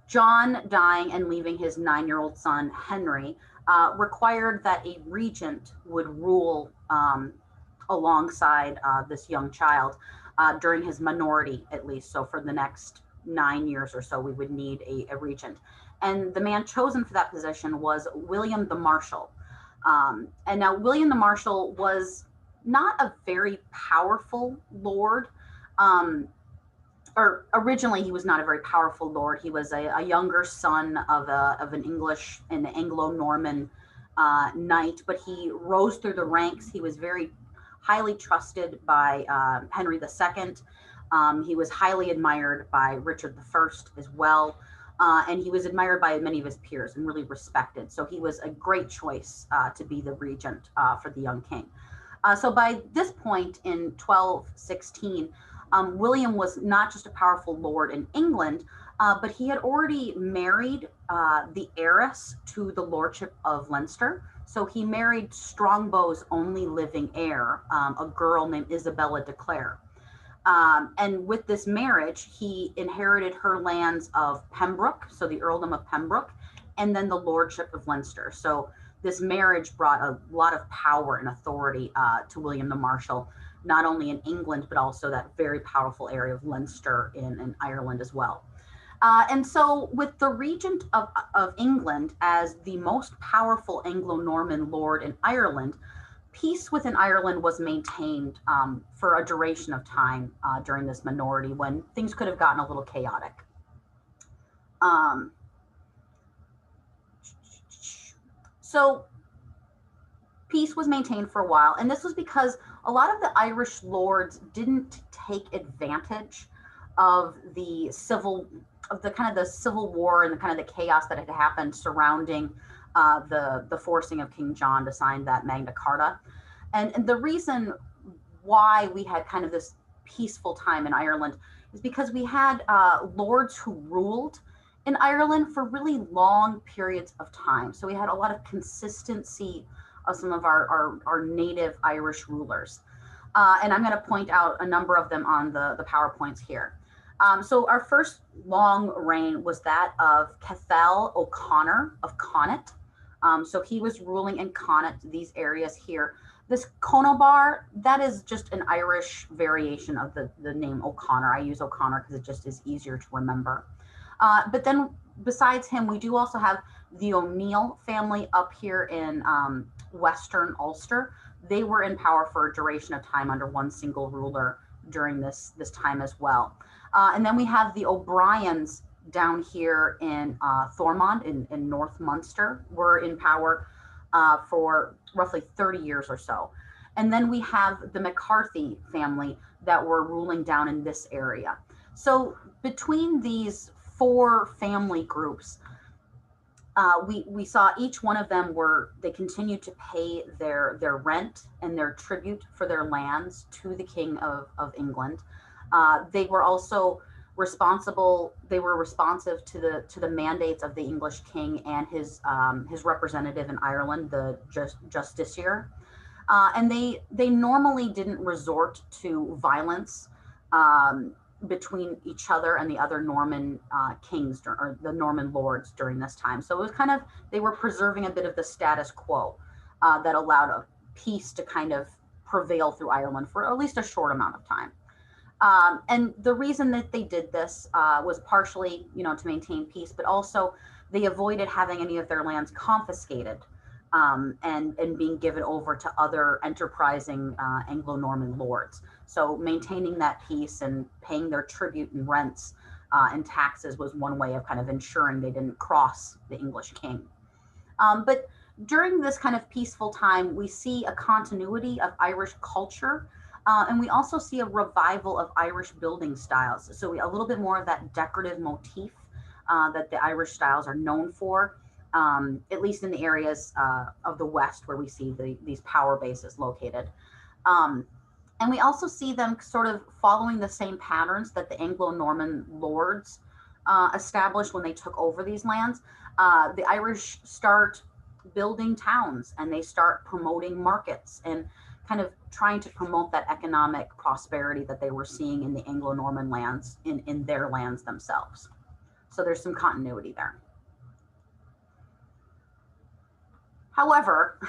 John dying and leaving his 9-year-old son, Henry, required that a regent would rule alongside this young child during his minority, at least. So for the next 9 years or so, we would need a regent. And the man chosen for that position was William the Marshal. And now, William the Marshal was not a very powerful lord. Um, or originally he was not a very powerful lord. He was a younger son of an Anglo-Norman knight, but he rose through the ranks. He was very highly trusted by Henry II. He was highly admired by Richard I as well. And he was admired by many of his peers and really respected. So he was a great choice to be the regent for the young king. So by this point in 1216, William was not just a powerful lord in England, but he had already married the heiress to the lordship of Leinster. So he married Strongbow's only living heir, a girl named Isabella de Clare. And with this marriage, he inherited her lands of Pembroke, so the earldom of Pembroke, and then the lordship of Leinster. So this marriage brought a lot of power and authority to William the Marshal, not only in England, but also that very powerful area of Leinster in Ireland as well. And so, with the regent of England as the most powerful Anglo Norman lord in Ireland, peace within Ireland was maintained for a duration of time during this minority when things could have gotten a little chaotic. Um, so, peace was maintained for a while, and this was because a lot of the Irish lords didn't take advantage of the civil of the kind of the civil war and the kind of the chaos that had happened surrounding the forcing of King John to sign that Magna Carta. And the reason why we had kind of this peaceful time in Ireland is because we had lords who ruled in Ireland for really long periods of time. So we had a lot of consistency of some of our native Irish rulers. And I'm going to point out a number of them on the PowerPoints here. So our first long reign was that of Cathal O'Connor of Connacht. So he was ruling in Connacht, these areas here. This Conobar, that is just an Irish variation of the name O'Connor. I use O'Connor because it just is easier to remember. But then besides him, we do also have the O'Neill family up here in Western Ulster. They were in power for a duration of time under one single ruler during this time as well. And then we have the O'Briens down here in Thomond in North Munster, were in power for roughly 30 years or so. And then we have the McCarthy family that were ruling down in this area. So between these four family groups, we saw each one of them they continued to pay their rent and their tribute for their lands to the King of England. They were also they were responsive to the mandates of the English king and his representative in Ireland, the justiciar. And they normally didn't resort to violence between each other and the other Norman kings or the Norman lords during this time. So it was kind of, they were preserving a bit of the status quo that allowed a peace to kind of prevail through Ireland for at least a short amount of time. And the reason that they did this was partially, to maintain peace, but also they avoided having any of their lands confiscated and being given over to other enterprising Anglo-Norman lords. So maintaining that peace and paying their tribute and rents and taxes was one way of kind of ensuring they didn't cross the English king. But during this kind of peaceful time, we see a continuity of Irish culture. And we also see a revival of Irish building styles. So a little bit more of that decorative motif that the Irish styles are known for, at least in the areas of the West where we see these power bases located. And we also see them sort of following the same patterns that the Anglo-Norman lords established when they took over these lands. The Irish start building towns and they start promoting markets and kind of trying to promote that economic prosperity that they were seeing in the Anglo-Norman lands in their lands themselves. So there's some continuity there. However,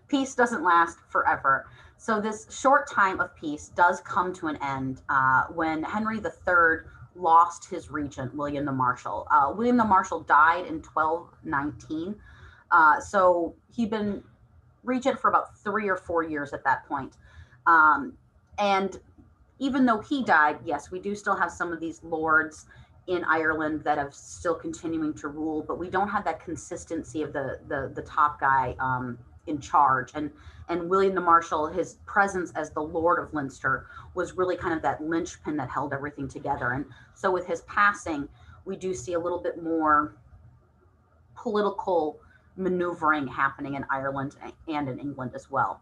peace doesn't last forever. So this short time of peace does come to an end when Henry III lost his regent, William the Marshal. William the Marshal died in 1219. So he'd been regent for about 3 or 4 years at that point. And even though he died, yes, we do still have some of these lords in Ireland that are still continuing to rule, but we don't have that consistency of the top guy in charge. And William the Marshal, his presence as the Lord of Leinster was really kind of that linchpin that held everything together. And so with his passing, we do see a little bit more political maneuvering happening in Ireland and in England as well.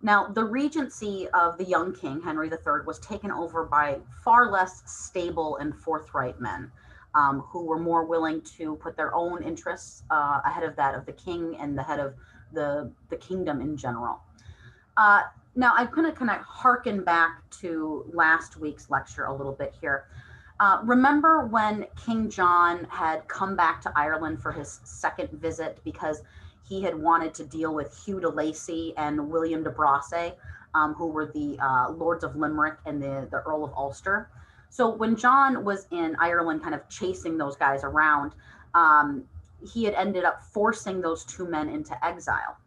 Now, the regency of the young king, Henry III, was taken over by far less stable and forthright men who were more willing to put their own interests ahead of that of the king and the head of the kingdom in general. Now, I'm going to kind of harken back to last week's lecture a little bit here. Remember when King John had come back to Ireland for his second visit because he had wanted to deal with Hugh de Lacy and William de Brasse, who were the Lords of Limerick and the Earl of Ulster. So when John was in Ireland kind of chasing those guys around, he had ended up forcing those two men into exile.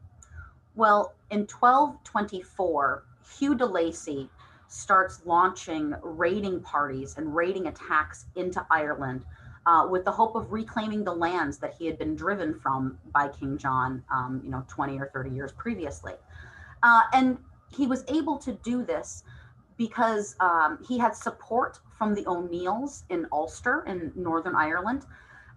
Well, in 1224, Hugh de Lacy starts launching raiding parties and raiding attacks into Ireland with the hope of reclaiming the lands that he had been driven from by King John, 20 or 30 years previously. And he was able to do this because he had support from the O'Neills in Ulster in Northern Ireland.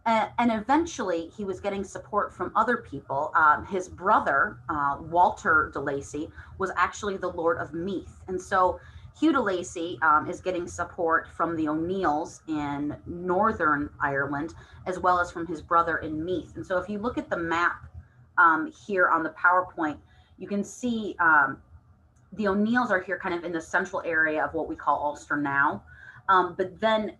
And eventually he was getting support from other people. His brother, Walter de Lacy, was actually the Lord of Meath. And so Hugh de Lacy is getting support from the O'Neills in Northern Ireland, as well as from his brother in Meath. And so if you look at the map here on the PowerPoint, you can see the O'Neills are here kind of in the central area of what we call Ulster now. But then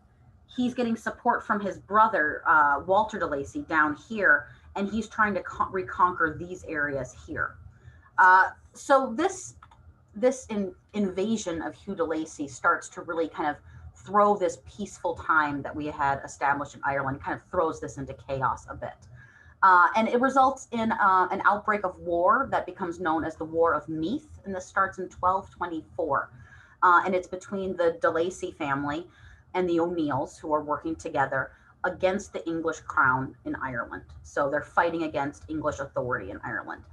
he's getting support from his brother, Walter de Lacy, down here, and he's trying to reconquer these areas here. So this invasion of Hugh de Lacy starts to really kind of throw this peaceful time that we had established in Ireland, kind of throws this into chaos a bit. And it results in an outbreak of war that becomes known as the War of Meath, and this starts in 1224. And it's between the de Lacy family and the O'Neills, who are working together against the English crown in Ireland. So they're fighting against English authority in Ireland.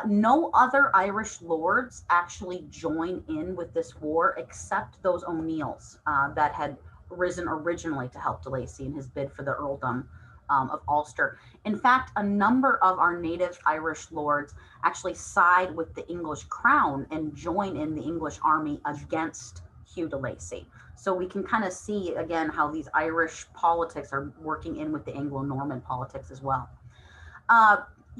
No other Irish lords actually join in with this war except those O'Neills that had risen originally to help de Lacy in his bid for the earldom of Ulster. In fact, a number of our native Irish lords actually side with the English crown and join in the English army against Hugh de Lacy. So we can kind of see again how these Irish politics are working in with the Anglo-Norman politics as well.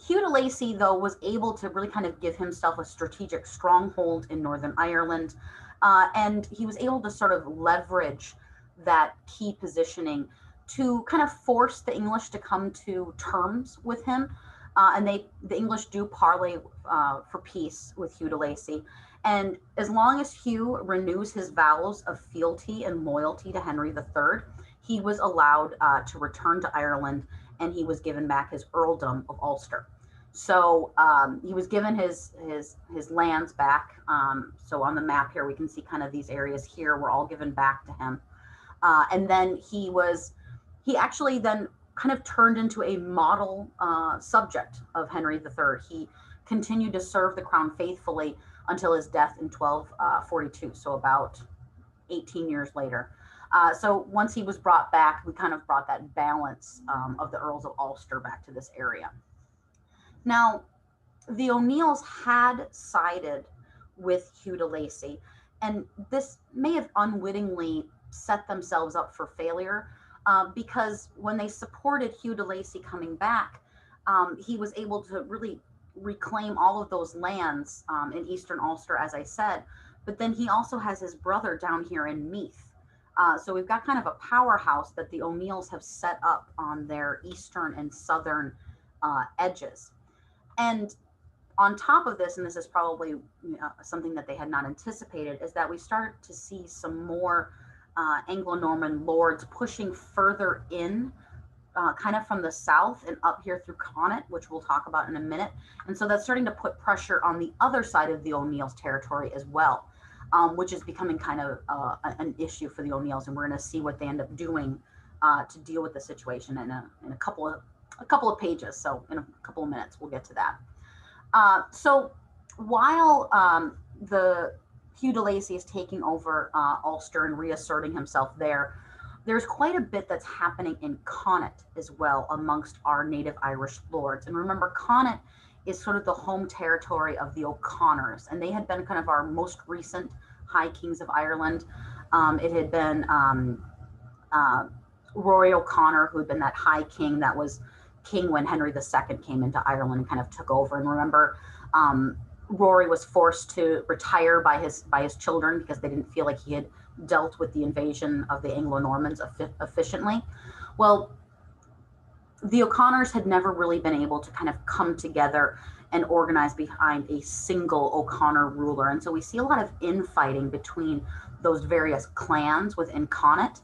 Hugh de Lacy, though, was able to really kind of give himself a strategic stronghold in Northern Ireland, and he was able to sort of leverage that key positioning to kind of force the English to come to terms with him. And the English do parley for peace with Hugh de Lacy. And as long as Hugh renews his vows of fealty and loyalty to Henry III, he was allowed to return to Ireland, and he was given back his earldom of Ulster. So he was given his lands back. So on the map here, we can see kind of these areas here were all given back to him. And then he actually then kind of turned into a model subject of Henry III. He continued to serve the crown faithfully until his death in 1242, so about 18 years later. So once he was brought back, we kind of brought that balance of the Earls of Ulster back to this area. Now, the O'Neills had sided with Hugh de Lacy, and this may have unwittingly set themselves up for failure because when they supported Hugh de Lacy coming back, he was able to really reclaim all of those lands in Eastern Ulster, as I said. But then he also has his brother down here in Meath. So we've got kind of a powerhouse that the O'Neills have set up on their eastern and southern edges. And on top of this, and this is probably something that they had not anticipated, is that we start to see some more Anglo-Norman lords pushing further in, kind of from the south and up here through Connaught, which we'll talk about in a minute. And so that's starting to put pressure on the other side of the O'Neills territory as well, which is becoming kind of an issue for the O'Neills. And we're going to see what they end up doing to deal with the situation in a couple of pages. So in a couple of minutes, we'll get to that. So while the Hugh de Lacy is taking over Ulster and reasserting himself there, there's quite a bit that's happening in Connaught as well amongst our native Irish lords. And remember, Connaught is sort of the home territory of the O'Connors, and they had been kind of our most recent High Kings of Ireland. It had been Rory O'Connor, who had been that High King that was king when Henry II came into Ireland and kind of took over. And remember, Rory was forced to retire by his children because they didn't feel like he had dealt with the invasion of the Anglo-Normans efficiently. Well, the O'Connors had never really been able to kind of come together and organize behind a single O'Connor ruler. And so we see a lot of infighting between those various clans within Connaught.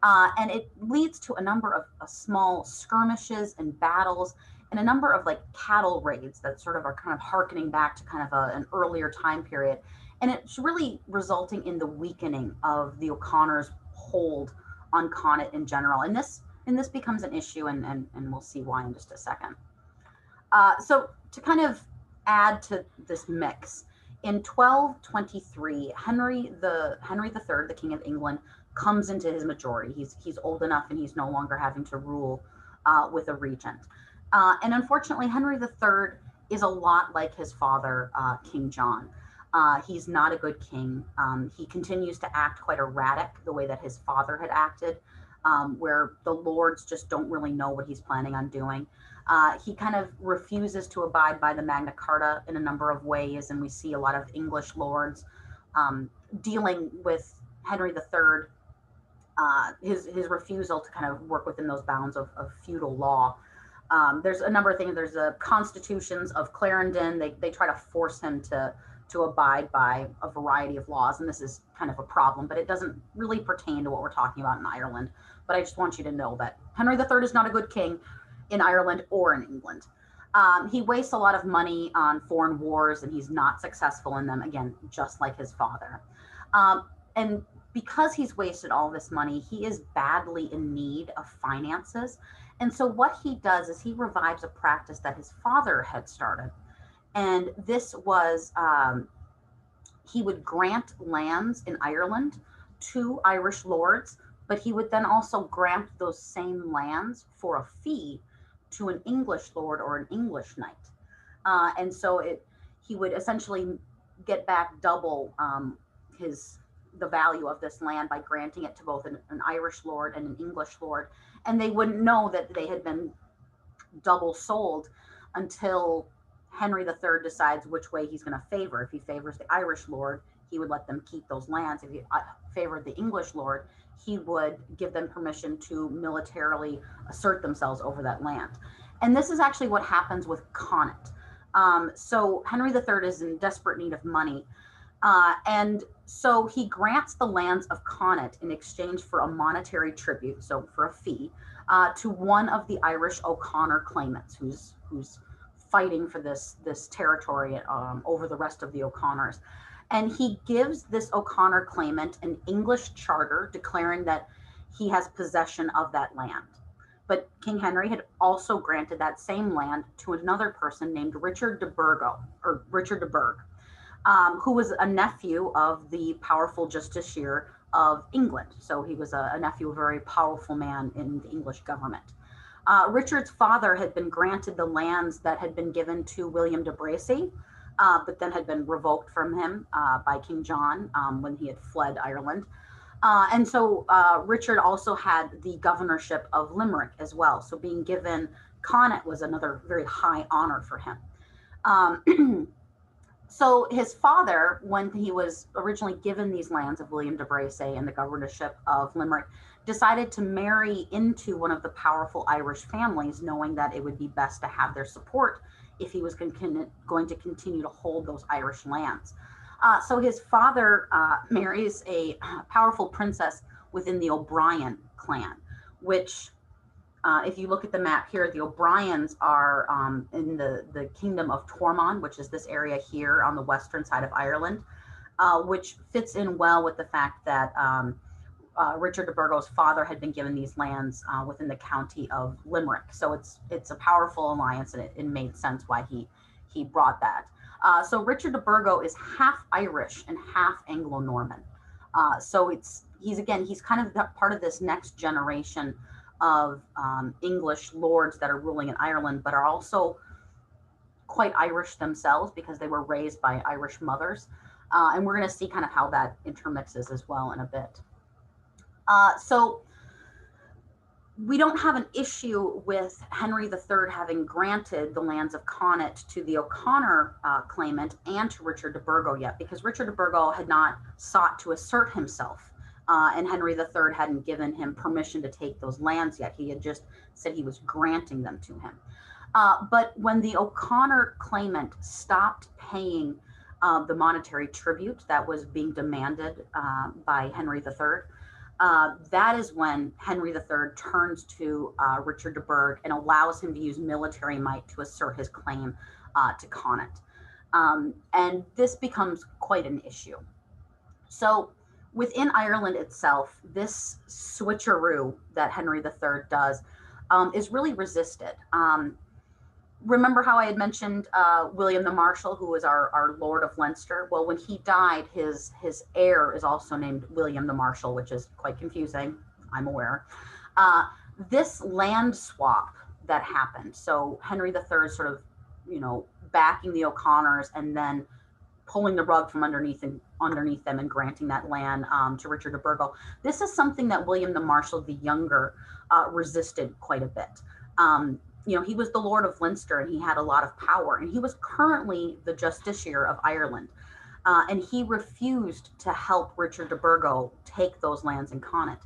And it leads to a number of small skirmishes and battles and a number of like cattle raids that sort of are kind of harkening back to kind of an earlier time period. And it's really resulting in the weakening of the O'Connors' hold on Connaught in general. And this becomes an issue, and we'll see why in just a second. So to kind of add to this mix, in 1223, Henry III, the King of England, comes into his majority. He's old enough and he's no longer having to rule with a regent. And unfortunately, Henry III is a lot like his father, King John. He's not a good king. He continues to act quite erratic, the way that his father had acted, where the lords just don't really know what he's planning on doing. He kind of refuses to abide by the Magna Carta in a number of ways, and we see a lot of English lords dealing with Henry III, his refusal to kind of work within those bounds of feudal law. There's a number of things. There's the constitutions of Clarendon. They try to force him to abide by a variety of laws, and this is kind of a problem, but it doesn't really pertain to what we're talking about in Ireland. But I just want you to know that Henry III is not a good king in Ireland or in England. He wastes a lot of money on foreign wars, and he's not successful in them, again, just like his father. And because he's wasted all this money, he is badly in need of finances. And so what he does is he revives a practice that his father had started. And this was, he would grant lands in Ireland to Irish lords, but he would then also grant those same lands for a fee to an English lord or an English knight. And so he would essentially get back double the value of this land by granting it to both an Irish lord and an English lord. And they wouldn't know that they had been double sold until Henry III decides which way he's going to favor. If he favors the Irish lord, he would let them keep those lands. If he favored the English lord, he would give them permission to militarily assert themselves over that land. And this is actually what happens with Connaught. So Henry III is in desperate need of money. And so he grants the lands of Connaught in exchange for a monetary tribute, so for a fee, to one of the Irish O'Connor claimants who's fighting for this territory over the rest of the O'Connors. And he gives this O'Connor claimant an English charter declaring that he has possession of that land. But King Henry had also granted that same land to another person named Richard de Burgo, or Richard de Burgh, who was a nephew of the powerful justiciar of England. So he was a nephew of a very powerful man in the English government. Richard's father had been granted the lands that had been given to William de Bracy, but then had been revoked from him by King John when he had fled Ireland. And so Richard also had the governorship of Limerick as well. So being given Connaught was another very high honor for him. So his father, when he was originally given these lands of William de Bracy and the governorship of Limerick, decided to marry into one of the powerful Irish families, knowing that it would be best to have their support if he was going to continue to hold those Irish lands. So his father marries a powerful princess within the O'Brien clan, which if you look at the map here, the O'Briens are in the kingdom of Tormund, which is this area here on the western side of Ireland, which fits in well with the fact that Richard de Burgo's father had been given these lands within the county of Limerick. So it's a powerful alliance, and it made sense why he brought that. So Richard de Burgo is half Irish and half Anglo-Norman. So he's kind of part of this next generation of English lords that are ruling in Ireland, but are also quite Irish themselves because they were raised by Irish mothers. And we're going to see kind of how that intermixes as well in a bit. So we don't have an issue with Henry III having granted the lands of Connaught to the O'Connor claimant and to Richard de Burgo yet, because Richard de Burgo had not sought to assert himself. And Henry III hadn't given him permission to take those lands yet. He had just said he was granting them to him. But when the O'Connor claimant stopped paying the monetary tribute that was being demanded by Henry III, that is when Henry III turns to Richard de Burgh and allows him to use military might to assert his claim to Connaught. And this becomes quite an issue. So within Ireland itself, this switcheroo that Henry III does is really resisted. Remember how I had mentioned William the Marshal, who was our Lord of Leinster? Well, when he died, his heir is also named William the Marshal, which is quite confusing, I'm aware. This land swap that happened, so Henry III sort of, backing the O'Connors and then pulling the rug from underneath them and granting that land to Richard de Burgo. This is something that William the Marshal the Younger resisted quite a bit. He was the Lord of Leinster and he had a lot of power, and he was currently the Justiciar of Ireland. And he refused to help Richard de Burgo take those lands in Connaught.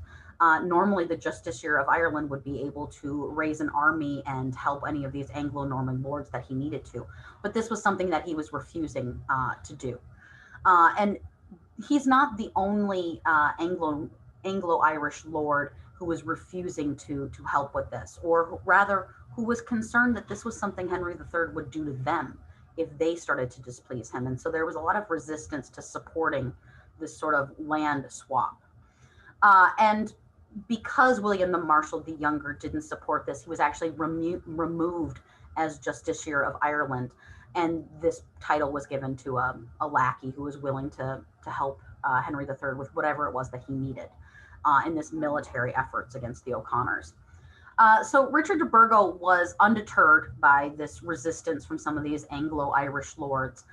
Normally, the Justiciar of Ireland would be able to raise an army and help any of these Anglo-Norman lords that he needed to. But this was something that he was refusing to do. And he's not the only Anglo-Irish lord who was refusing to help with this, or rather, who was concerned that this was something Henry III would do to them if they started to displease him. And so there was a lot of resistance to supporting this sort of land swap. And because William the Marshal the Younger didn't support this, he was actually removed as Justiciar of Ireland. And this title was given to a lackey who was willing to help Henry III with whatever it was that he needed in this military efforts against the O'Connors. So Richard de Burgo was undeterred by this resistance from some of these Anglo-Irish lords.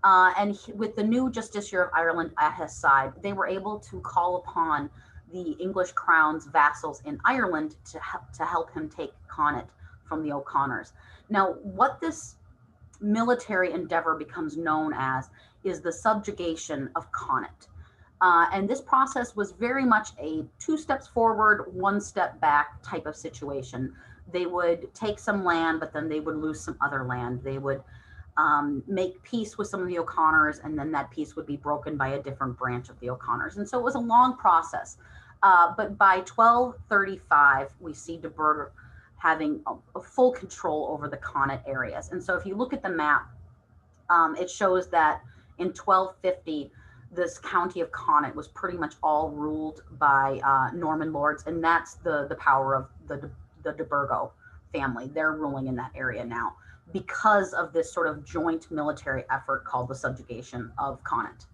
And with the new Justiciar of Ireland at his side, they were able to call upon the English crown's vassals in Ireland to help him take Connaught from the O'Connors. Now, what this military endeavor becomes known as is the subjugation of Connaught. And this process was very much a 2 steps forward, 1 step back type of situation. They would take some land, but then they would lose some other land. They would make peace with some of the O'Connors, and then that peace would be broken by a different branch of the O'Connors. And so it was a long process. But by 1235, we see de Burgh having a full control over the Connaught areas. And so if you look at the map, it shows that in 1250, this county of Connaught was pretty much all ruled by Norman lords, and that's the power of the de Burgo family. They're ruling in that area now because of this sort of joint military effort called the subjugation of Connaught.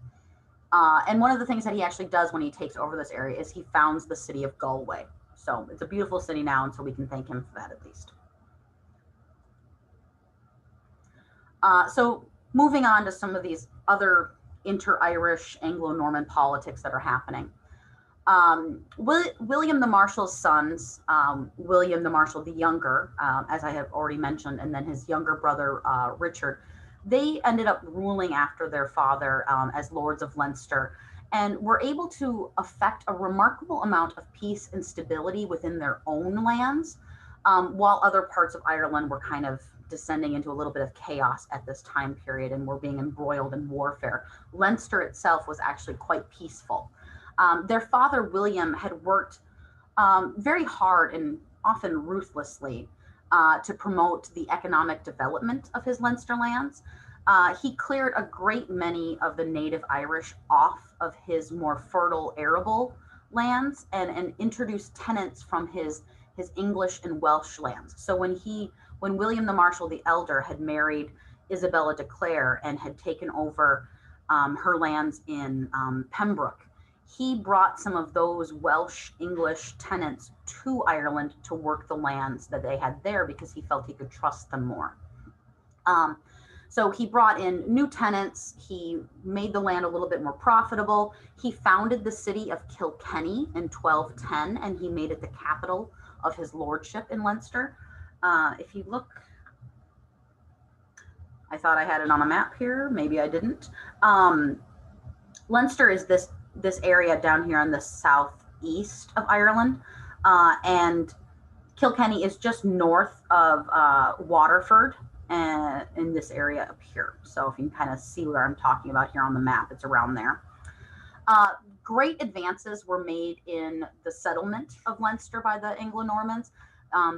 And one of the things that he actually does when he takes over this area is he founds the city of Galway. So it's a beautiful city now, and so we can thank him for that at least. So moving on to some of these other inter-Irish Anglo-Norman politics that are happening. William the Marshal's sons, William the Marshal the Younger, as I have already mentioned, and then his younger brother, Richard, They ended up ruling after their father as lords of Leinster, and were able to effect a remarkable amount of peace and stability within their own lands, while other parts of Ireland were kind of descending into a little bit of chaos at this time period and were being embroiled in warfare. Leinster itself was actually quite peaceful. Their father, William, had worked very hard and often ruthlessly to promote the economic development of his Leinster lands. He cleared a great many of the native Irish off of his more fertile arable lands, and introduced tenants from his English and Welsh lands. So when William the Marshal the Elder had married Isabella de Clare and had taken over her lands in Pembroke, he brought some of those Welsh English tenants to Ireland to work the lands that they had there because he felt he could trust them more. Um, so he brought in new tenants. He made the land a little bit more profitable. He founded the city of Kilkenny in 1210, and he made it the capital of his lordship in Leinster. If you look, I thought I had it on a map here. Maybe I didn't. Leinster is this area down here on the southeast of Ireland, and Kilkenny is just north of Waterford, and in this area up here. So if you can kind of see where I'm talking about here on the map, it's around there. Great advances were made in the settlement of Leinster by the Anglo-Normans.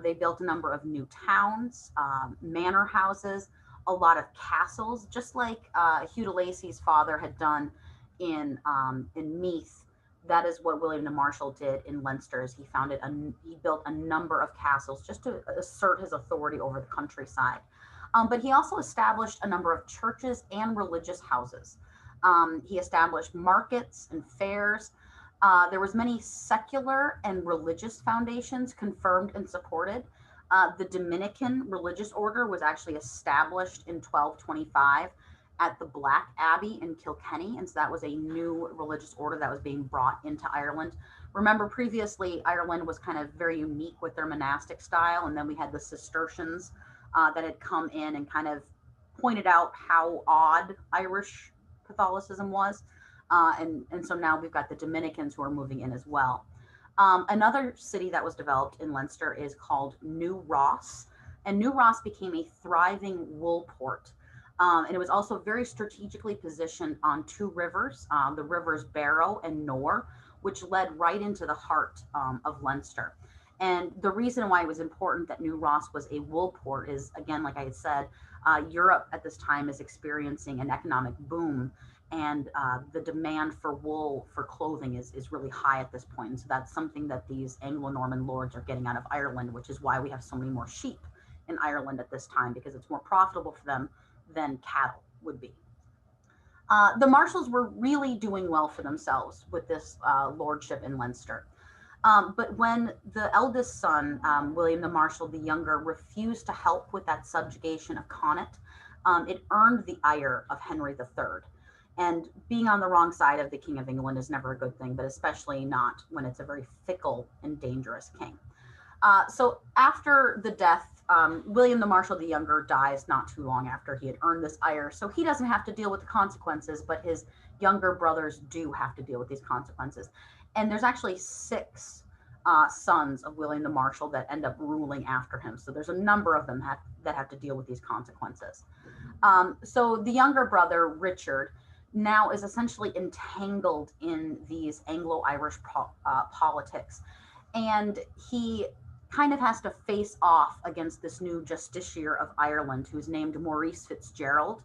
They built a number of new towns, manor houses, a lot of castles, just like Hugh de Lacy's father had done in Meath. That is what William the Marshal did in Leinster. Is he built a number of castles just to assert his authority over the countryside. But he also established a number of churches and religious houses. He established markets and fairs. There was many secular and religious foundations confirmed and supported. The Dominican religious order was actually established in 1225 at the Black Abbey in Kilkenny, and so that was a new religious order that was being brought into Ireland. Remember, previously Ireland was kind of very unique with their monastic style, and then we had the Cistercians that had come in and kind of pointed out how odd Irish Catholicism was, and so now we've got the Dominicans who are moving in as well. Another city that was developed in Leinster is called New Ross, and New Ross became a thriving wool port. And it was also very strategically positioned on two rivers, the rivers Barrow and Nore, which led right into the heart of Leinster. And the reason why it was important that New Ross was a wool port is, again, like I had said, Europe at this time is experiencing an economic boom, and the demand for wool for clothing is really high at this point. And so that's something that these Anglo-Norman lords are getting out of Ireland, which is why we have so many more sheep in Ireland at this time, because it's more profitable for them than cattle would be. The Marshals were really doing well for themselves with this lordship in Leinster. But when the eldest son, William the Marshal the Younger, refused to help with that subjugation of Connaught, it earned the ire of Henry III. And being on the wrong side of the King of England is never a good thing, but especially not when it's a very fickle and dangerous king. So after the death, William the Marshal the Younger dies not too long after he had earned this ire. So he doesn't have to deal with the consequences, but his younger brothers do have to deal with these consequences. And there's actually 6 sons of William the Marshal that end up ruling after him. So there's a number of them that have to deal with these consequences. So the younger brother, Richard, now is essentially entangled in these Anglo-Irish politics. And he kind of has to face off against this new justiciar of Ireland, who's named Maurice Fitzgerald.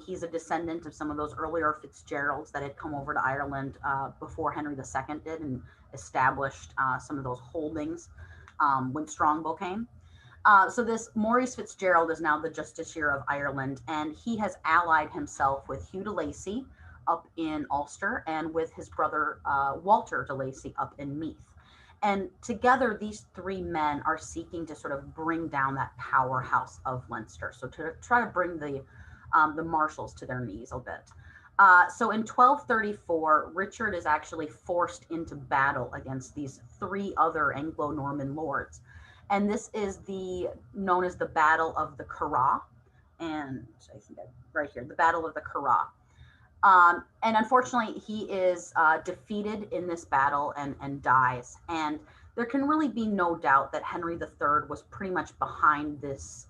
He's a descendant of some of those earlier Fitzgeralds that had come over to Ireland before Henry II did, and established some of those holdings when Strongbow came. So this Maurice Fitzgerald is now the justiciar of Ireland, and he has allied himself with Hugh de Lacy up in Ulster and with his brother Walter de Lacy up in Meath. And together, these 3 men are seeking to sort of bring down that powerhouse of Leinster. So to try to bring the Marshals to their knees a bit. So in 1234, Richard is actually forced into battle against these 3 other Anglo-Norman lords. And this is known as the Battle of the Curragh. and I think right here, the Battle of the Curragh. And unfortunately, he is defeated in this battle and dies. And there can really be no doubt that Henry III was pretty much behind this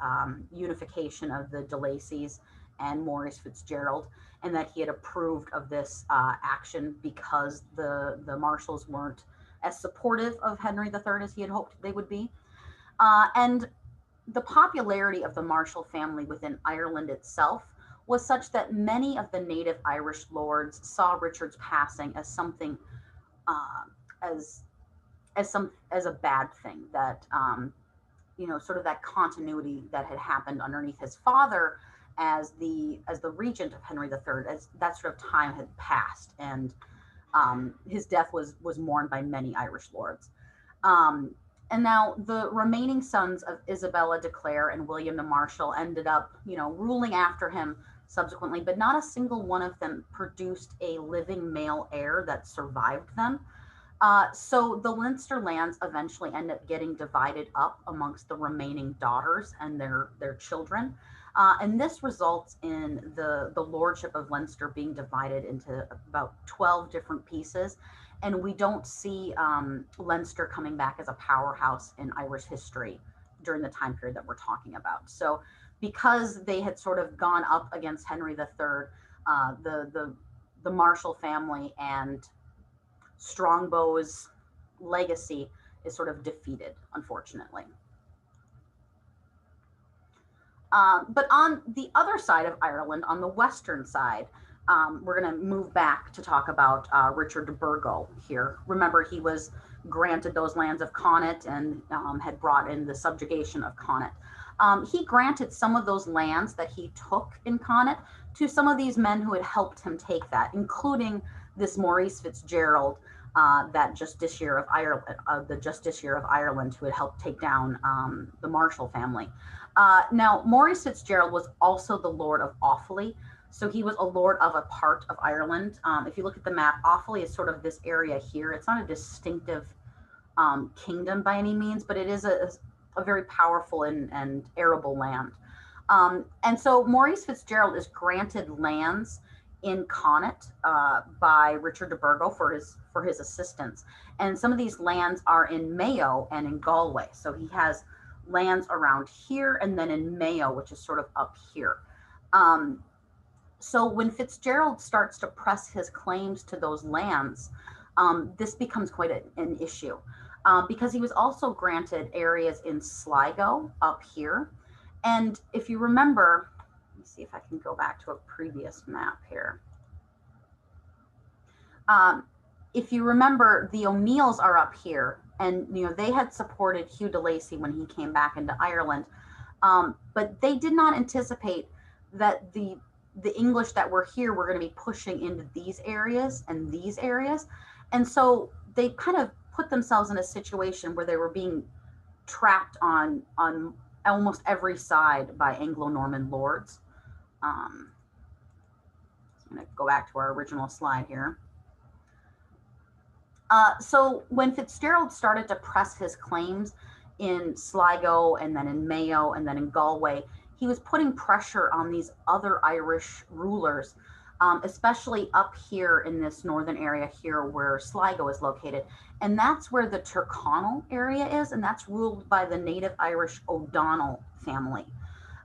unification of the de Lacys and Maurice Fitzgerald, and that he had approved of this action because the Marshals weren't as supportive of Henry III as he had hoped they would be. And the popularity of the Marshall family within Ireland itself was such that many of the native Irish lords saw Richard's passing as something uh, as as a bad thing, that sort of that continuity that had happened underneath his father as the regent of Henry III, as that sort of time had passed, and his death was mourned by many Irish lords. Um, and now the remaining sons of Isabella de Clare and William the Marshal ended up, ruling after him subsequently, but not a single one of them produced a living male heir that survived them. So the Leinster lands eventually end up getting divided up amongst the remaining daughters and their children. And this results in the lordship of Leinster being divided into about 12 different pieces. And we don't see Leinster coming back as a powerhouse in Irish history during the time period that we're talking about. So because they had sort of gone up against Henry III, the Marshall family and Strongbow's legacy is sort of defeated, unfortunately. But on the other side of Ireland, on the western side, we're going to move back to talk about Richard de Burgo here. Remember, he was granted those lands of Connacht and had brought in the subjugation of Connacht. He granted some of those lands that he took in Connacht to some of these men who had helped him take that, including this Maurice Fitzgerald, that Justiciar of Ireland, the Justiciar of Ireland, who had helped take down the Marshall family. Now, Maurice Fitzgerald was also the Lord of Offaly, so he was a lord of a part of Ireland. If you look at the map, Offaly is sort of this area here. It's not a distinctive kingdom by any means, but it is a very powerful and arable land. And so Maurice Fitzgerald is granted lands in Connacht by Richard de Burgo for his assistance. And some of these lands are in Mayo and in Galway. So he has lands around here and then in Mayo, which is sort of up here. So when Fitzgerald starts to press his claims to those lands, this becomes quite an issue, because he was also granted areas in Sligo up here. And if you remember, let me see if I can go back to a previous map here. If you remember, the O'Neills are up here, and they had supported Hugh de Lacy when he came back into Ireland, but they did not anticipate that the English that were here were going to be pushing into these areas and these areas, and so they kind of put themselves in a situation where they were being trapped on almost every side by Anglo-Norman lords. I'm going to go back to our original slide here. So when Fitzgerald started to press his claims in Sligo and then in Mayo and then in Galway, he was putting pressure on these other Irish rulers, especially up here in this northern area here where Sligo is located. And that's where the Tyrconnell area is, and that's ruled by the native Irish O'Donnell family.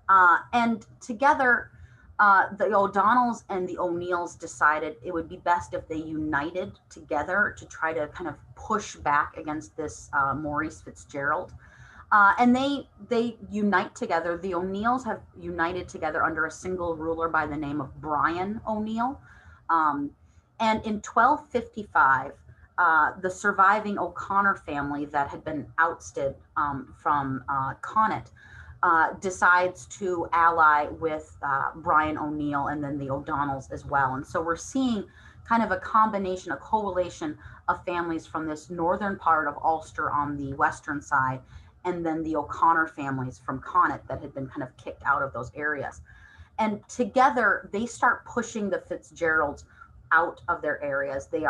And together, the O'Donnells and the O'Neills decided it would be best if they united together to try to kind of push back against this Maurice Fitzgerald. And they unite together. The O'Neills have united together under a single ruler by the name of Brian O'Neill. And in 1255, the surviving O'Connor family that had been ousted from Connacht decides to ally with Brian O'Neill and then the O'Donnells as well. And so we're seeing kind of a combination, a coalition of families from this northern part of Ulster on the western side, and then the O'Connor families from Connacht that had been kind of kicked out of those areas. And together they start pushing the Fitzgeralds out of their areas. They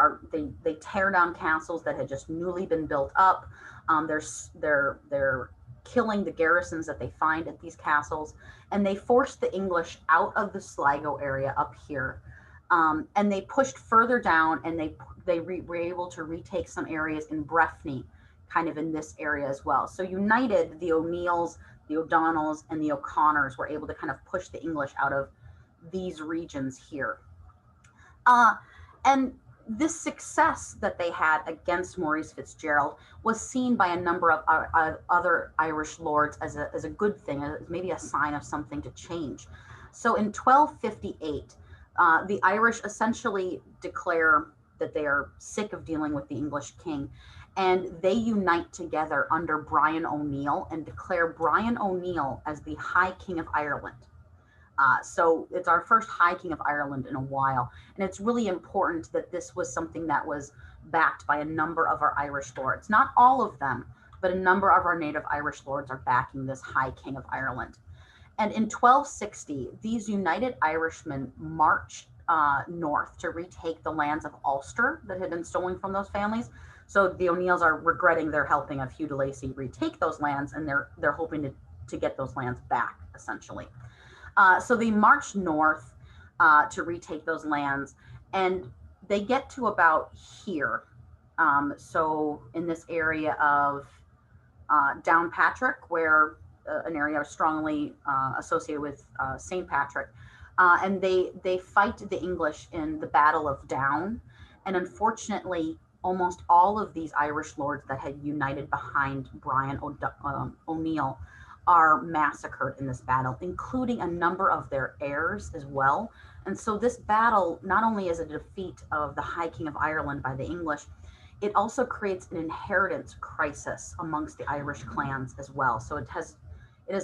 tear down castles that had just newly been built up. They're killing the garrisons that they find at these castles, and they forced the English out of the Sligo area up here. And they pushed further down, and were able to retake some areas in Breffni, kind of in this area as well. So united, the O'Neills, the O'Donnells, and the O'Connors were able to kind of push the English out of these regions here. And this success that they had against Maurice Fitzgerald was seen by a number of other Irish lords as a good thing, as maybe a sign of something to change. So in 1258, the Irish essentially declare that they are sick of dealing with the English king, and they unite together under Brian O'Neill and declare Brian O'Neill as the High King of Ireland. So it's our first High King of Ireland in a while. And it's really important that this was something that was backed by a number of our Irish lords. Not all of them, but a number of our native Irish lords are backing this High King of Ireland. And in 1260, these united Irishmen marched north to retake the lands of Ulster that had been stolen from those families. So the O'Neills are regretting their helping of Hugh de Lacy retake those lands, and they're hoping to get those lands back, essentially. So they march north to retake those lands, and they get to about here. So in this area of Downpatrick, where an area strongly associated with St. Patrick, and they fight the English in the Battle of Down. And unfortunately, almost all of these Irish lords that had united behind Brian O'Neill are massacred in this battle, including a number of their heirs as well. And so this battle not only is a defeat of the High King of Ireland by the English, it also creates an inheritance crisis amongst the Irish clans as well. So it has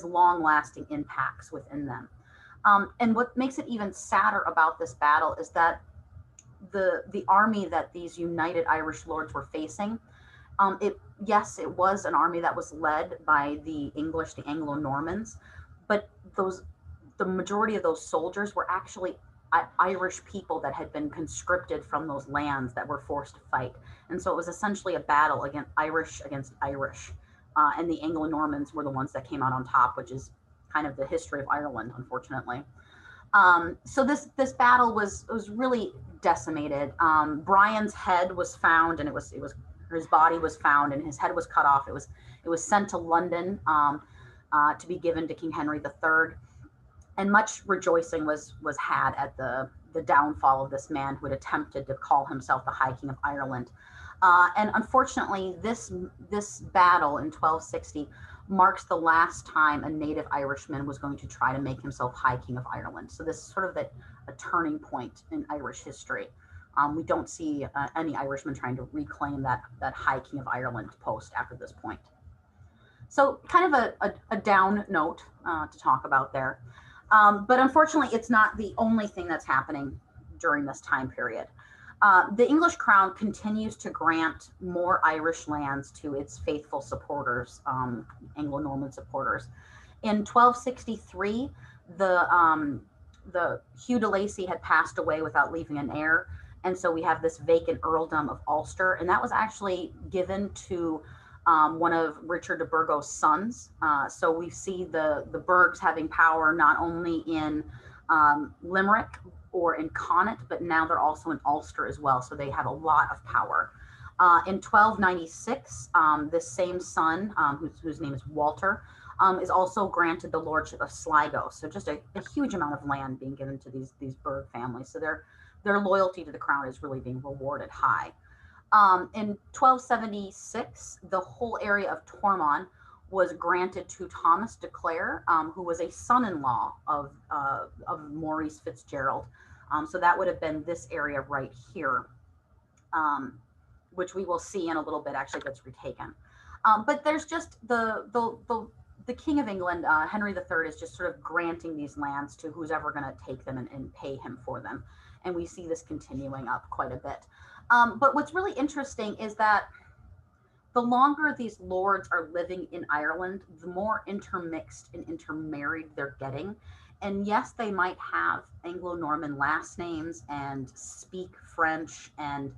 long-lasting impacts within them. And what makes it even sadder about this battle is that the army that these united Irish lords were facing, yes, it was an army that was led by the English, the Anglo-Normans, but the majority of those soldiers were actually Irish people that had been conscripted from those lands that were forced to fight. And so it was essentially a battle against Irish. And the Anglo-Normans were the ones that came out on top, which is kind of the history of Ireland, unfortunately. So this battle was really decimated. Brian's head was found, and his body was found, and his head was cut off. It was sent to London to be given to King Henry III, and much rejoicing was had at the downfall of this man who had attempted to call himself the High King of Ireland. And unfortunately, this battle in 1260 marks the last time a native Irishman was going to try to make himself High King of Ireland. So this is sort of a turning point in Irish history. We don't see any Irishmen trying to reclaim that High King of Ireland post after this point. So kind of a down note to talk about there. But unfortunately, it's not the only thing that's happening during this time period. The English crown continues to grant more Irish lands to its faithful supporters, Anglo-Norman supporters. In 1263, the Hugh de Lacy had passed away without leaving an heir, and so we have this vacant earldom of Ulster, and that was actually given to one of Richard de Burgo's sons. So we see the Burghs having power not only in Limerick or in Connaught, but now they're also in Ulster as well. So they have a lot of power. In 1296, this same son, whose name is Walter, is also granted the lordship of Sligo. So just a huge amount of land being given to these Burgh families. So their loyalty to the crown is really being rewarded high. In 1276, the whole area of Tormon was granted to Thomas de Clare, who was a son-in-law of Maurice Fitzgerald. So that would have been this area right here, which we will see in a little bit actually gets retaken. But there's just the King of England, Henry III, is just sort of granting these lands to who's ever going to take them and pay him for them. And we see this continuing up quite a bit. But what's really interesting is that the longer these lords are living in Ireland, the more intermixed and intermarried they're getting. And yes, they might have Anglo-Norman last names and speak French and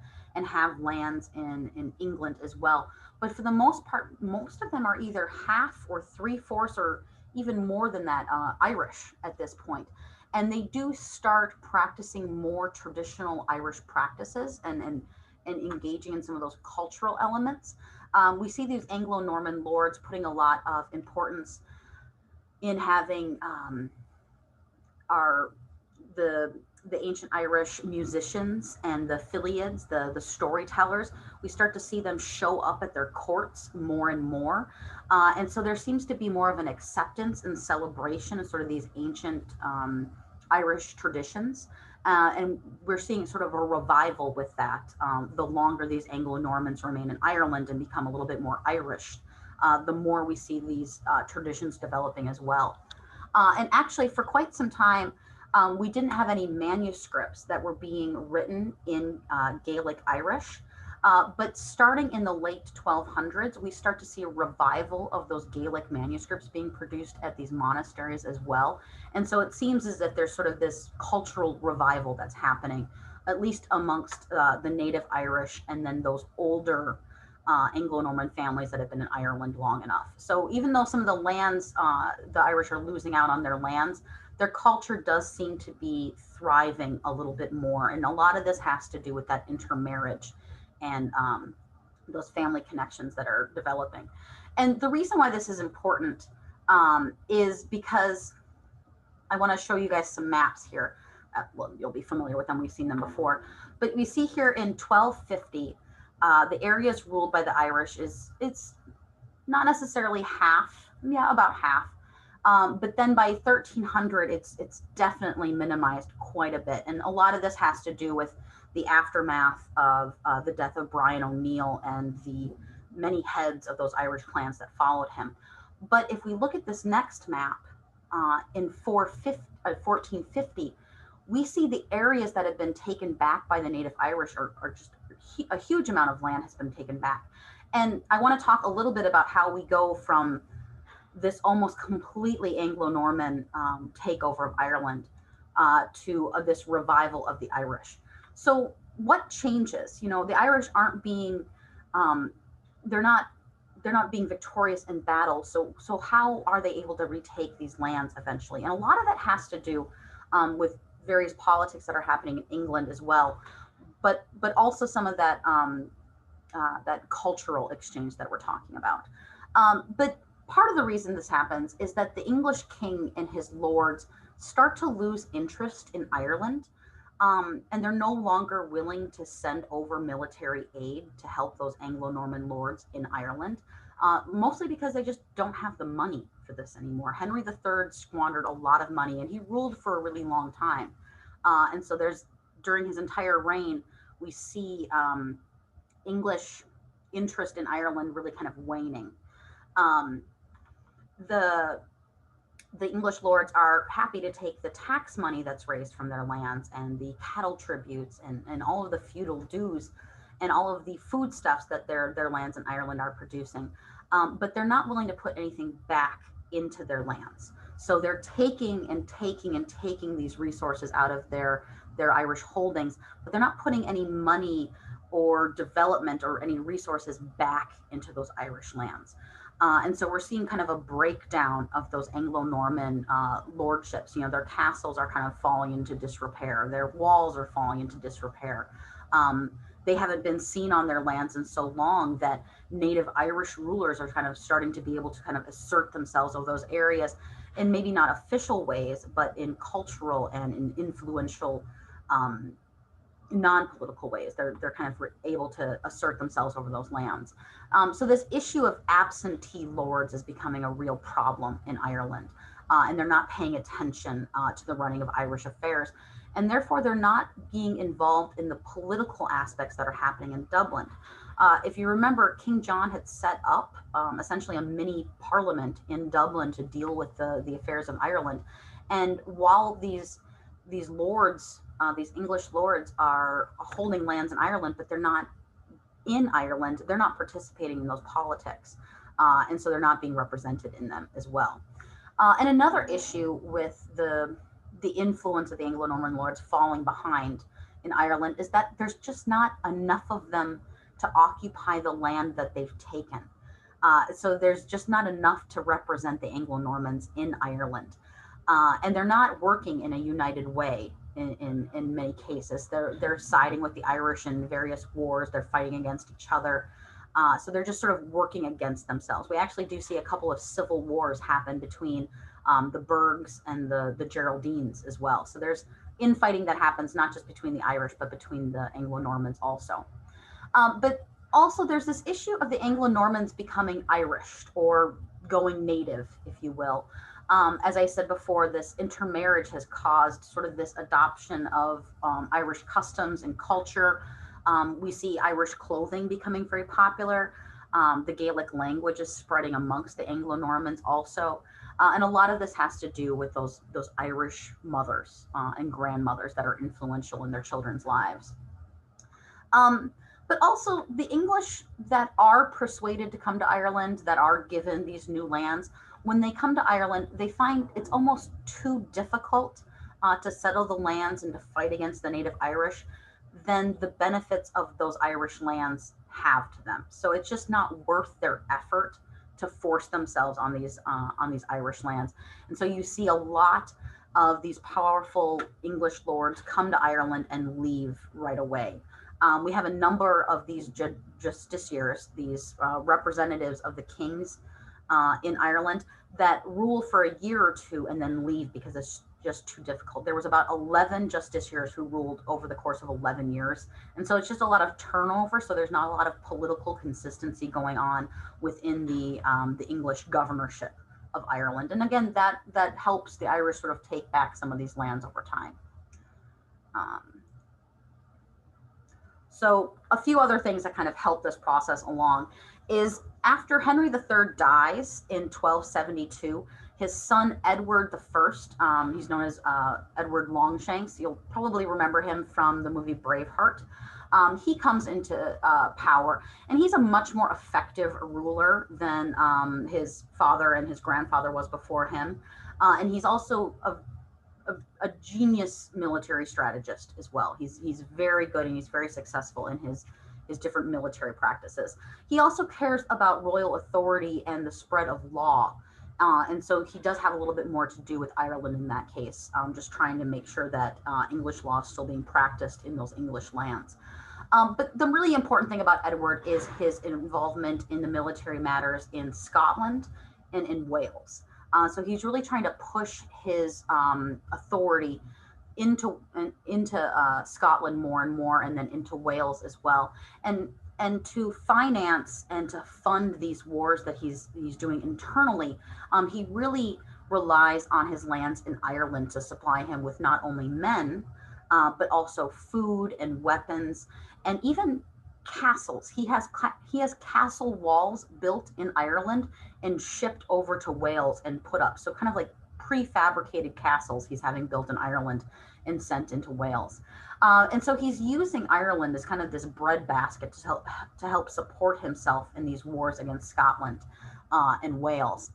have lands in England as well. but for the most part, most of them are either half or three-fourths or even more than that Irish at this point. And they do start practicing more traditional Irish practices and engaging in some of those cultural elements. We see these Anglo-Norman lords putting a lot of importance in having our the ancient Irish musicians and the Filiads, the storytellers. We start to see them show up at their courts more and more, and so there seems to be more of an acceptance and celebration of sort of these ancient Irish traditions. And we're seeing sort of a revival with that. The longer these Anglo-Normans remain in Ireland and become a little bit more Irish, the more we see these traditions developing as well. And actually, for quite some time, we didn't have any manuscripts that were being written in Gaelic Irish. But starting in the late 1200s, we start to see a revival of those Gaelic manuscripts being produced at these monasteries as well. And so it seems as if there's sort of this cultural revival that's happening, at least amongst the native Irish and then those older Anglo-Norman families that have been in Ireland long enough. So even though some of the lands, the Irish are losing out on their lands, their culture does seem to be thriving a little bit more. And a lot of this has to do with that intermarriage and those family connections that are developing. And the reason why this is important is because I want to show you guys some maps here. Well, you'll be familiar with them. We've seen them before. But we see here in 1250, the areas ruled by the Irish it's not necessarily half, yeah, about half. But then by 1300, it's definitely minimized quite a bit. And a lot of this has to do with the aftermath of the death of Brian O'Neill and the many heads of those Irish clans that followed him. But if we look at this next map in 1450, we see the areas that have been taken back by the native Irish are just a huge amount of land has been taken back. And I want to talk a little bit about how we go from this almost completely Anglo-Norman takeover of Ireland to this revival of the Irish. So what changes? You know, the Irish aren't being, they're not being victorious in battle. So how are they able to retake these lands eventually? And a lot of that has to do with various politics that are happening in England as well, but also some of that that cultural exchange that we're talking about. But part of the reason this happens is that the English king and his lords start to lose interest in Ireland, and they're no longer willing to send over military aid to help those Anglo-Norman lords in Ireland, mostly because they just don't have the money for this anymore. Henry III squandered a lot of money, and he ruled for a really long time. And so during his entire reign, we see English interest in Ireland really kind of waning. The English lords are happy to take the tax money that's raised from their lands and the cattle tributes and all of the feudal dues and all of the foodstuffs that their lands in Ireland are producing. But they're not willing to put anything back into their lands. So they're taking and taking and taking these resources out of their Irish holdings, but they're not putting any money or development or any resources back into those Irish lands. And so we're seeing kind of a breakdown of those Anglo-Norman lordships. You know, their castles are kind of falling into disrepair. Their walls are falling into disrepair. They haven't been seen on their lands in so long that native Irish rulers are kind of starting to be able to kind of assert themselves over those areas in maybe not official ways, but in cultural and in influential non-political ways. They're kind of able to assert themselves over those lands. So this issue of absentee lords is becoming a real problem in Ireland, and they're not paying attention to the running of Irish affairs, and therefore they're not being involved in the political aspects that are happening in Dublin. If you remember, King John had set up essentially a mini parliament in Dublin to deal with the affairs of Ireland, and while these lords, these English lords, are holding lands in Ireland, but they're not in Ireland. They're not participating in those politics, and so they're not being represented in them as well. And another issue with the influence of the Anglo-Norman lords falling behind in Ireland is that there's just not enough of them to occupy the land that they've taken. So there's just not enough to represent the Anglo-Normans in Ireland. And they're not working in a united way in many cases. They're siding with the Irish in various wars. They're fighting against each other. So they're just sort of working against themselves. We actually do see a couple of civil wars happen between the Burghs and the Geraldines as well. So there's infighting that happens not just between the Irish, but between the Anglo-Normans also. But also there's this issue of the Anglo-Normans becoming Irish or going native, if you will. As I said before, this intermarriage has caused sort of this adoption of Irish customs and culture. We see Irish clothing becoming very popular. The Gaelic language is spreading amongst the Anglo-Normans also. And a lot of this has to do with those Irish mothers and grandmothers that are influential in their children's lives. But also the English that are persuaded to come to Ireland, that are given these new lands, when they come to Ireland, they find it's almost too difficult to settle the lands and to fight against the native Irish than the benefits of those Irish lands have to them. So it's just not worth their effort to force themselves on these Irish lands. And so you see a lot of these powerful English lords come to Ireland and leave right away. We have a number of these justiciars, these representatives of the kings in Ireland, that rule for a year or two and then leave because it's just too difficult. There was about 11 justiciars who ruled over the course of 11 years. And so it's just a lot of turnover. So there's not a lot of political consistency going on within the English governorship of Ireland. And again, that helps the Irish sort of take back some of these lands over time. So a few other things that kind of help this process along is after Henry III dies in 1272, his son Edward I, he's known as Edward Longshanks. You'll probably remember him from the movie Braveheart. He comes into power, and he's a much more effective ruler than his father and his grandfather was before him. And he's also a genius military strategist as well. He's very good and he's very successful in his different military practices. He also cares about royal authority and the spread of law. And so he does have a little bit more to do with Ireland in that case, just trying to make sure that English law is still being practiced in those English lands. But the really important thing about Edward is his involvement in the military matters in Scotland and in Wales. So he's really trying to push his authority into Scotland more and more, and then into Wales as well, and to finance and to fund these wars that he's doing internally. He really relies on his lands in Ireland to supply him with not only men, but also food and weapons, and even castles. He has castle walls built in Ireland and shipped over to Wales and put up. So kind of like prefabricated castles he's having built in Ireland and sent into Wales. And so he's using Ireland as kind of this breadbasket to help support himself in these wars against Scotland and Wales.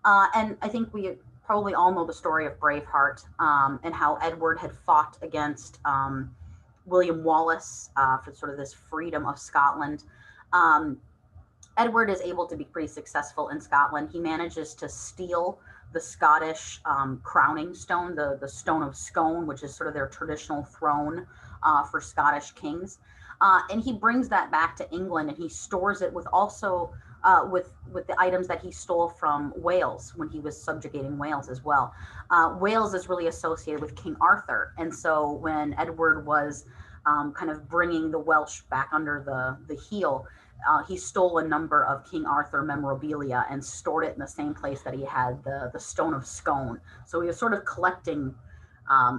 And I think we probably all know the story of Braveheart and how Edward had fought against William Wallace for sort of this freedom of Scotland. Edward is able to be pretty successful in Scotland. He manages to steal the Scottish crowning stone, the Stone of Scone, which is sort of their traditional throne for Scottish kings. And he brings that back to England, and he stores it with also with the items that he stole from Wales when he was subjugating Wales as well. Wales is really associated with King Arthur. And so when Edward was kind of bringing the Welsh back under the heel, he stole a number of King Arthur memorabilia and stored it in the same place that he had the Stone of Scone. So he was sort of collecting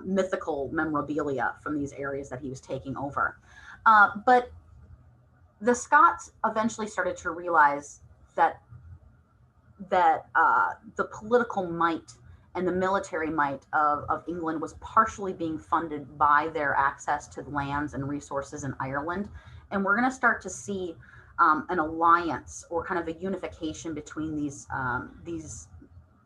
mythical memorabilia from these areas that he was taking over. But the Scots eventually started to realize that the political might and the military might of England was partially being funded by their access to lands and resources in Ireland. And we're going to start to see an alliance or kind of a unification between these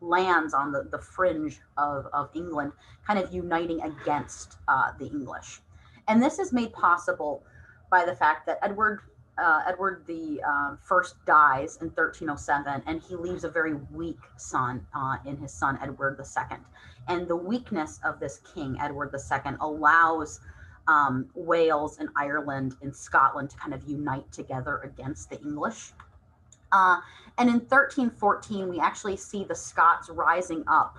lands on the fringe of England, kind of uniting against the English. And this is made possible by the fact that Edward Edward the First dies in 1307, and he leaves a very weak son in his son Edward II. And the weakness of this king, Edward II, allows Wales and Ireland and Scotland to kind of unite together against the English. Uh, and in 1314, we actually see the Scots rising up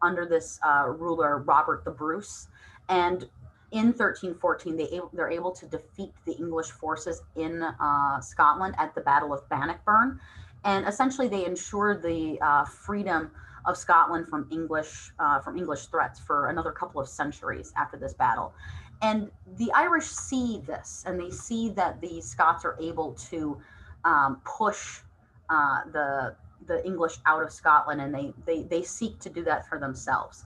under this ruler, Robert the Bruce. And in 1314, they're able to defeat the English forces in Scotland at the Battle of Bannockburn. And essentially, they ensure the freedom of Scotland from English threats for another couple of centuries after this battle. And the Irish see this, and they see that the Scots are able to push the English out of Scotland, and they seek to do that for themselves.